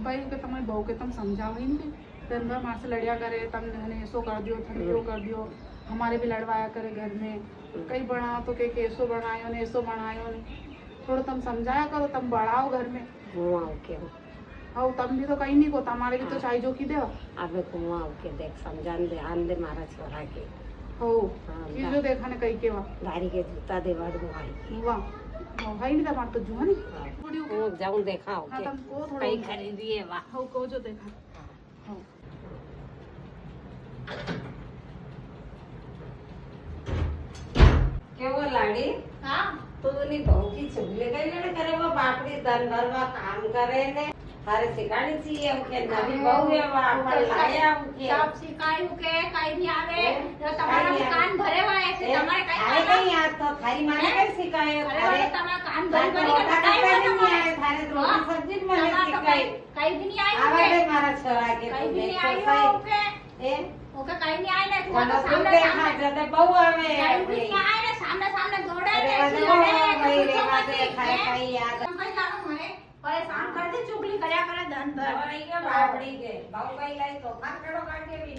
भाई के तमे बहू के तम समझाओ ही नहीं दिन भर मार से लड़िया करे तुमने ऐसो कर दियो तुमने वो कर दियो हमारे भी लड़वाया करे घर में कई बनाओ तो कई ऐसो बनायो ने ऐसो बनायो ने थोड़ा तुम समझाया करो तुम बढ़ाओ घर में के हाँ तुम भी तो कहीं नहीं को तुम्हारे भी तो चाय जो की दे अबे कुआं के देख समझान दे आन दे मारा छोरा के हो ये जो देखा ने कई के वा गाड़ी के जूता दे वाड़ भाई वाह भाई नहीं तमार तो जुआ नहीं थोड़ी वो जाऊं देखा हाँ के तुम को थोड़ा कई खरीदी है वाह हो को जो देखा हाँ के वो लाड़ी हाँ तो नहीं बहू की चुगली कई लड़ करे वो बापड़ी दन भरवा काम करे ने थारे सिखानी चाहिए उनके नवी बहू है वो अपन लाया उनके सब सिखाई के काई भी आवे तो તમારા કાન ભરે વાય છે તમારે કાઈ अरे नहीं यार तो थारी माने कई सिखाए અરે તમારા કાન ભરી ભરી કે કાઈ नहीं તમારે आए थारे रोटी सब्जी મને सिखाई કાઈ भी नहीं आई आवे के बे मारा छोरा के કાઈ भी नहीं आई ओके ओके काई नहीं आई ने कोना तो तुम देखा जदे बहू आवे काई भी नहीं आई ने सामने सामने दौड़े अरे ने वो भाई रेवा दे खाए खाई याद कई जानो મને परेशान कर दे चुगली કર્યા કરે દન ભર और ये बापड़ी के बहू कई लाई तो खान कड़ो काट के भी